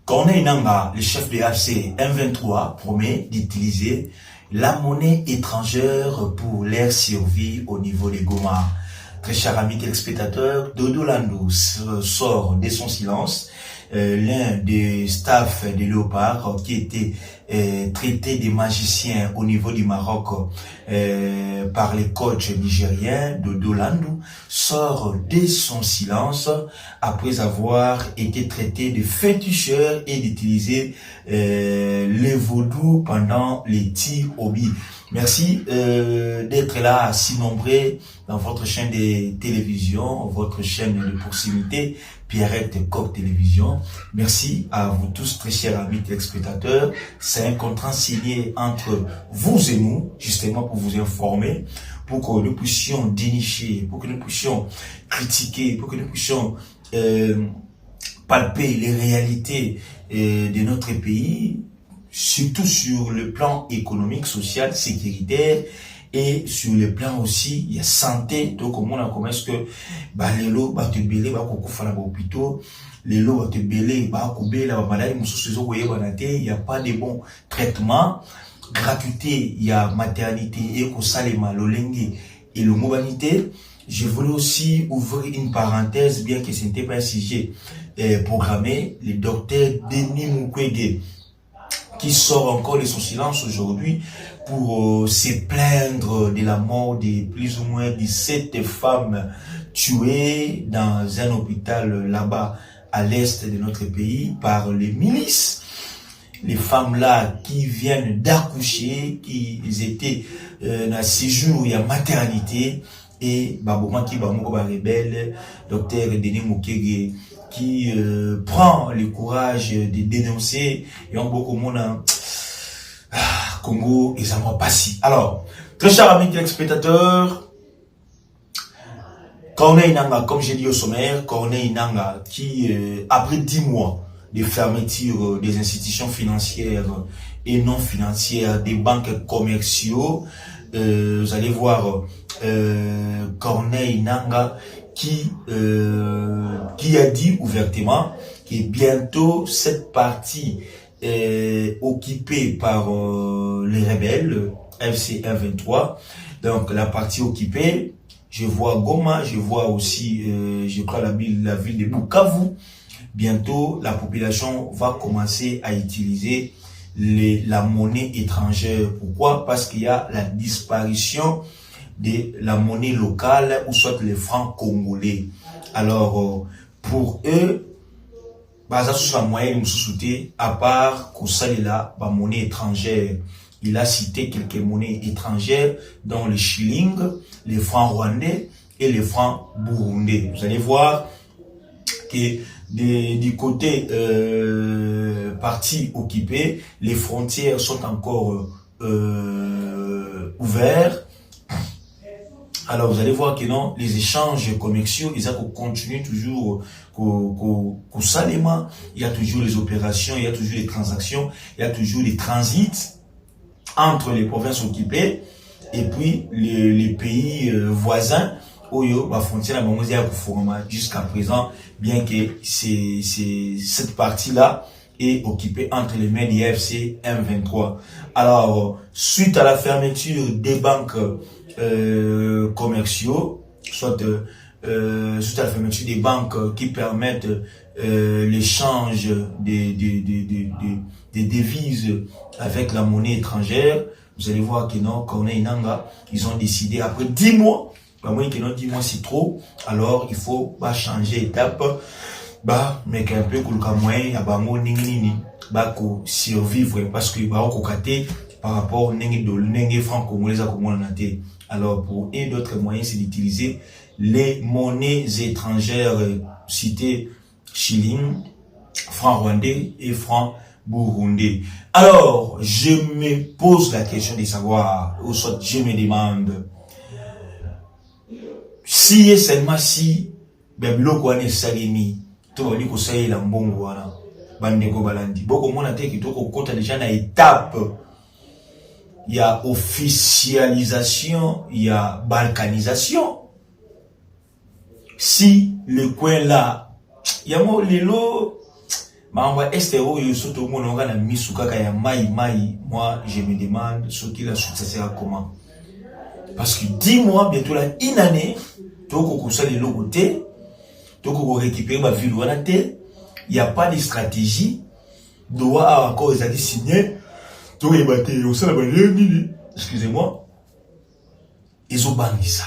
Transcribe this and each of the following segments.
Corneille Nangaa, le chef de l'AFC M23, promet d'utiliser la monnaie étrangère pour leur survie au niveau des Goma. Très cher ami téléspectateur, Dodo Landou sort de son silence l'un des staffs de Léopard qui était traité de magicien au niveau du Maroc par les coachs nigériens. Dodo Landou sort de son silence après avoir été traité de féticheur et d'utiliser le vaudou pendant les tirs au but. Merci d'être là si nombreux dans votre chaîne de télévision, votre chaîne de proximité, Pierrette Coq Télévision. Merci à vous tous, très chers amis téléspectateurs. C'est un contrat signé entre vous et nous, justement pour vous informer, pour que nous puissions dénicher, pour que nous puissions critiquer, pour que nous puissions palper les réalités de notre pays, surtout sur le plan économique, social, sécuritaire, et sur le plan aussi, il y a santé. Donc, comment on est-ce que, les lots, te belé, kokufa na hôpitaux, les lots, te belé, koubé, la maladie, il n'y a pas de bons traitements, gratuité, il y a maternité, et kosalema, l'olenge, et le mobilité. Je voulais aussi ouvrir une parenthèse, bien que ce n'était pas un sujet programmé, le docteur Denis Mukwege, qui sort encore de son silence aujourd'hui pour se plaindre de la mort de plus ou moins 17 femmes tuées dans un hôpital là-bas à l'est de notre pays par les milices. Les femmes-là qui viennent d'accoucher, qui étaient dans séjour, il y a maternité, et Babouman qui rebelle, docteur Denis Mukwege, qui prend le courage de dénoncer, et en beaucoup de monde Congo et Zambie passé. Alors, très chers amis téléspectateurs, Corneille Nangaa, comme j'ai dit au sommaire, Corneille Nangaa, qui après 10 mois de fermeture des institutions financières et non financières, des banques commerciaux, vous allez voir Corneille Nangaa qui a dit ouvertement que bientôt cette partie occupée par les rebelles, FC 123, donc la partie occupée, je vois Goma, je vois aussi, je crois la ville de Bukavu. Bientôt, la population va commencer à utiliser la monnaie étrangère. Pourquoi? Parce qu'il y a la disparition de la monnaie locale ou soit les francs congolais. Alors, pour eux, à part la monnaie étrangère, il a cité quelques monnaies étrangères, dont les shillings, les francs rwandais et les francs burundais. Vous allez voir que du côté partie occupée, les frontières sont encore ouvertes. Alors vous allez voir que non, les échanges commerciaux, ils continuent toujours il y a toujours les opérations, il y a toujours les transactions, il y a toujours les transits entre les provinces occupées et puis les pays voisins. Jusqu'à présent, bien que cette partie-là est occupée entre les mains du FC M23. Alors, suite à la fermeture des banques commerciaux, soit suite à la fermeture des banques qui permettent l'échange des devises avec la monnaie étrangère, vous allez voir que non, Corneille Nangaa, ils ont décidé après 10 mois, que non, 10 mois c'est trop, alors il faut changer étape, mais qu'un peu survivre parce que par rapport au Nenge franc congolais comme on a été. Alors pour et d'autres moyens, c'est d'utiliser les monnaies étrangères citées shilling, franc rwandais et franc burundais. Alors je me pose la question de savoir, ou soit je me demande si et seulement si biloko wana esalemi to bali kosalela mbongo wana bandeko balandi boko mona te kitoko kota déjà na étape. Il y a officialisation, il y a balkanisation. Si le coin là, il y a mon lelo, Mamba estero yo soto mononga na misukaka ya mai. Moi je me demande ce qu'il a successera comment. Parce que 10 mois bientôt là une année toko kosa les logoté toko récupérer ma ville wana te, il y a pas de stratégie doit encore les aller signer to ebaté au sala ba nini, excusez-moi, ils ont banni ça.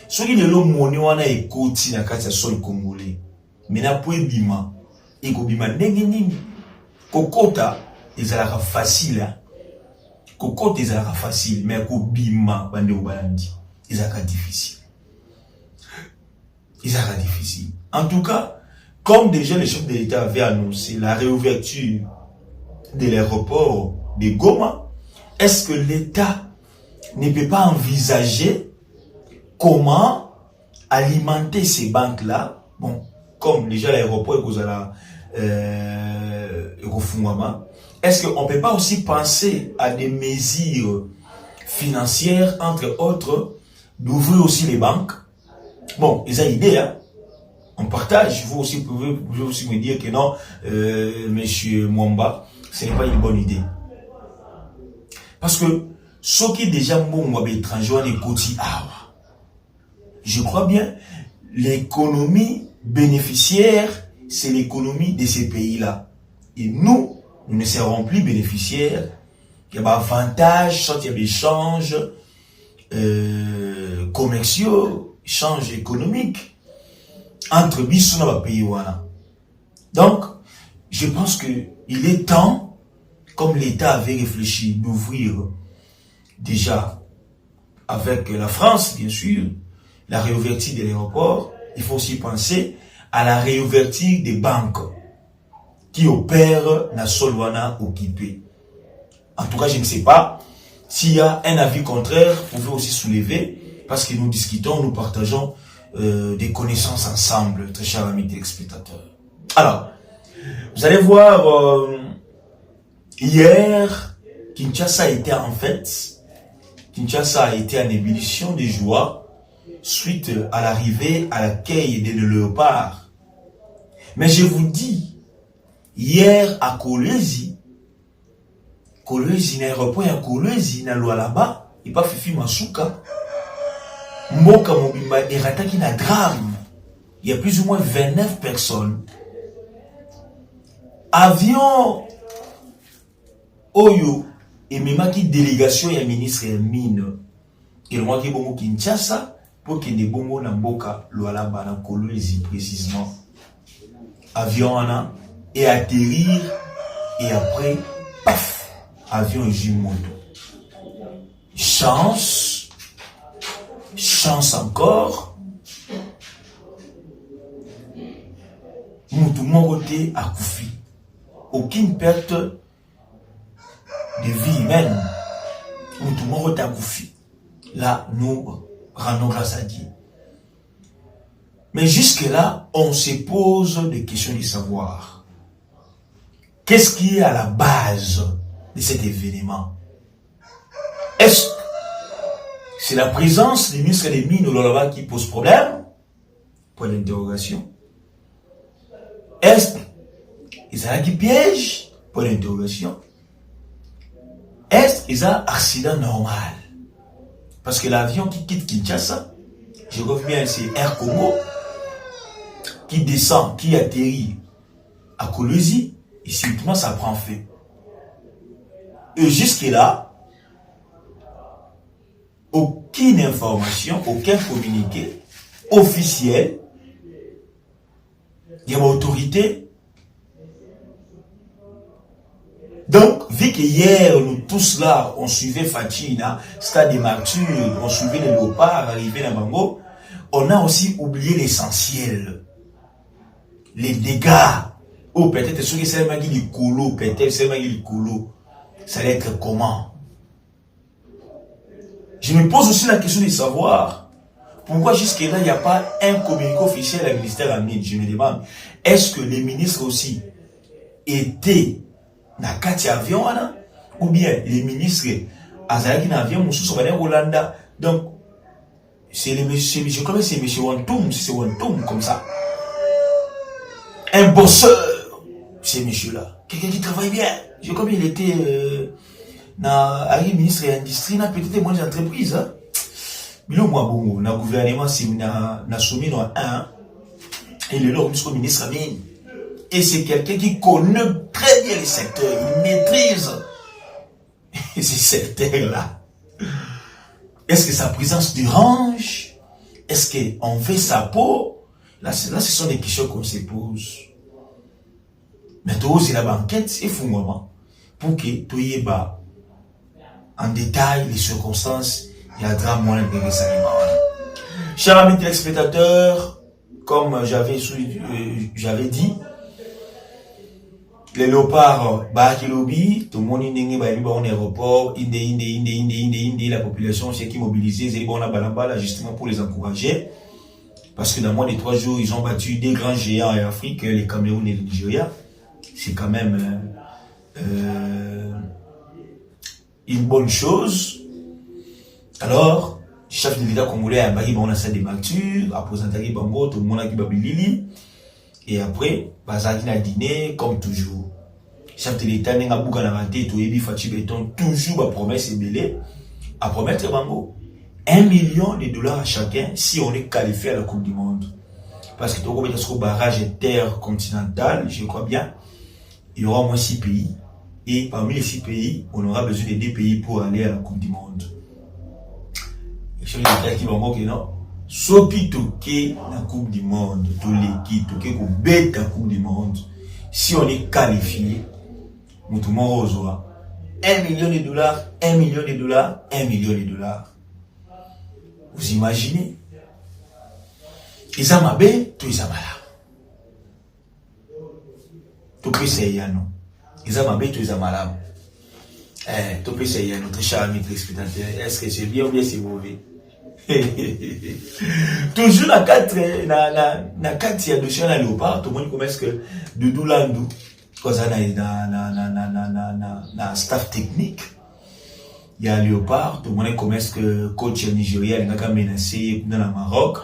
Ce qui est le monnaie wana ekoti na kati ya sol congolais mais na po ebima ekobima ndenge nini kokota ezalaka facile kokota ezalaka facile mais kobima bande obalandi ezalaka difficile. En tout cas, comme déjà le chef de l'État avait annoncé la réouverture de l'aéroport de Goma, est-ce que l'État ne peut pas envisager comment alimenter ces banques-là? Bon, comme déjà l'aéroport est est-ce qu'on ne peut pas aussi penser à des mesures financières, entre autres, d'ouvrir aussi les banques? Bon, ils ont idée, hein? On partage. Vous aussi pouvez aussi me dire que non, monsieur Mwamba, ce n'est pas une bonne idée. Parce que ceux qui déjà m'ont étranger les côtés, je crois bien, l'économie bénéficiaire, c'est l'économie de ces pays-là. Et nous ne serons plus bénéficiaires. Il y a avantage, soit il y a des échanges commerciaux, échanges économiques entre Bissou et les pays. Donc, je pense qu'il est temps, comme l'État avait réfléchi, d'ouvrir déjà avec la France, bien sûr, la réouverture de l'aéroport. Il faut aussi penser à la réouverture des banques qui opèrent dans Solwana occupé. En tout cas, je ne sais pas s'il y a un avis contraire, vous pouvez aussi soulever, parce que nous discutons, nous partageons des connaissances ensemble, très chers amis téléspectateurs. Alors, vous allez voir, hier, Kinshasa a été en fête, Kinshasa a été en ébullition de joie suite à l'arrivée à l'accueil des léopards. Mais je vous dis, hier à Kolwezi, l'aéroport à Kolwezi, na loi là-bas, il pas Fifi Masuka, Mboka Mobimba et Rataki na drame. Il y a plus ou moins 29 personnes. Avion Oyo et même qui délégation et ministre et mine. Et le mois qui bongo Kinshasa pour qu'il ne bongo na Mboka Lualaba na Kolwezi précisément. Avion ana et atterrir et après paf avion Jimoto. Chance encore. Moutoumon côté à Koufi. Aucune perte de vie humaine. Moutoumon côté à Koufi. Là, nous rendons grâce à Dieu. Mais jusque-là, on se pose des questions de savoir. Qu'est-ce qui est à la base de cet événement? Est-ce que c'est la présence du ministre des Mines Lolaba qui pose problème? Point d'interrogation. Est-ce qu'il y a qui piège? Point d'interrogation. Est-ce qu'il y a un accident normal? Parce que l'avion qui quitte Kinshasa, je reviens, c'est Air Congo, qui descend, qui atterrit à Kolwezi, et simplement ça prend feu. Et jusque-là, aucune information, aucun communiqué officiel, il y a une autorité. Donc, vu que hier, nous tous là, on suivait Fatina, Stade des Martyrs, on suivait les léopards arriver dans Bango, on a aussi oublié l'essentiel. Les dégâts. Oh, peut-être ceux qui savent qu'il est colo, peut-être c'est qu'il est colo. Ça allait être comment? Je me pose aussi la question de savoir pourquoi jusque-là, il n'y a pas un communiqué officiel au ministère de la Mine. Je me demande, est-ce que les ministres aussi étaient dans le avion ou bien les ministres Azalaki dans l'avion, Moussou sont en Hollande. Donc, c'est le monsieur, je crois que c'est monsieur Wantoum, c'est Wantoum comme ça. Un bosseur, ce monsieur-là. Quelqu'un qui travaille bien. J'ai comme il était na ministre de l'industrie, na petite et moyenne entreprise. Hein. Mais moi, bon, na gouvernement, si na soumis dans un, et le lord ministre Amin. Et c'est quelqu'un qui connaît très bien les secteurs, il maîtrise ces secteurs-là. Est-ce que sa présence dérange? Est-ce qu'on fait sa peau? Là, ce sont des questions qu'on se pose. Mais toi aussi, la banquette, il faut moment pour que tu y aies en détail les circonstances, il y a drame moins de ça. Chers amis téléspectateurs, comme j'avais dit, les léopards, lobby, tout le monde est en aéroport, la population c'est qui mobilisée, c'est bon là justement pour les encourager. Parce que dans moins de 3 jours, ils ont battu des grands géants en Afrique, les Cameroun et le Nigeria. C'est quand même une bonne chose. Alors, le chef de l'État congolais a bâti la salle de lecture, a présenté Bango, tout le monde a dit Babilili. Et après, Bazaki a dîné comme toujours. Le chef de l'État n'a pas raté, tout est Fatih Béton, toujours la promesse est belée, à promettre Bango. $1 million à chacun si on est qualifié à la Coupe du Monde. Parce que tout le barrage intercontinental, je crois bien, il y aura au moins 6 pays. Et parmi les 6 pays, on aura besoin de 2 pays pour aller à la Coupe du Monde. Et je vais dire que non. Sopi toqué la Coupe du Monde, tous les qui toqué qu'on bête la Coupe du Monde. Si on est qualifié, nous tout le monde reçoit $1 million, $1 million, $1 million. Vous imaginez? Ils ont mabé, tout ils ont malade. Tout peut c'est non. Ils ont mabé, tout ils ont malade. Tout peut c'est notre cher ami téléspectateur. Est-ce que c'est bien ou bien c'est mauvais? Toujours na 4 il y a de chiens à léopard, tout le monde commence que de Doulandou, parce que na staff technique. Il y a léopard, tout le monde commence que coach Nigeria, il a menacé dans le Maroc.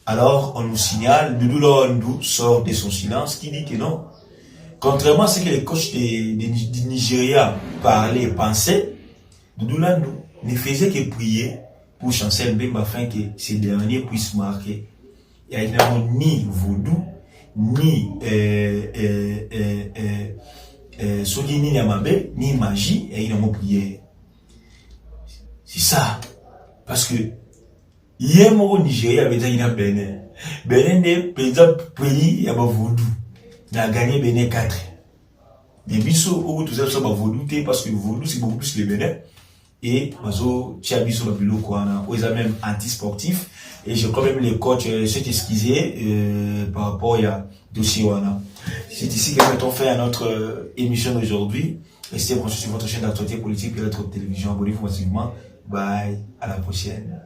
Alors, on nous signale, Doudou Landou sort de son silence, qui dit que non. Contrairement à ce que les coachs du Nigeria parlaient et pensaient, Doudou Landou ne faisait que prier pour Chancel Mbemba afin que ces derniers puissent marquer. Il n'y a évidemment ni vaudou, ni ni Niamabé, ni magie, et évidemment prière. C'est ça. Parce que il y a un Nigeria avec un Bénin. Bénin est par exemple pays, il y a un vaudou. Il a gagné Bénin 4. Mais biso, où tout ça, ça va vaudou, parce que vaudou, c'est beaucoup plus le Bénin. Et bazo Tchabiso Babilo Kouana, ils ont même anti-sportif. Et je crois même les coachs s'est excusé par rapport à dossier Wana. C'est ici que nous mettons fin à notre émission d'aujourd'hui. Restez branchés sur votre chaîne d'actualité politique et votre télévision. Abonnez-vous massivement. Bye, à la prochaine.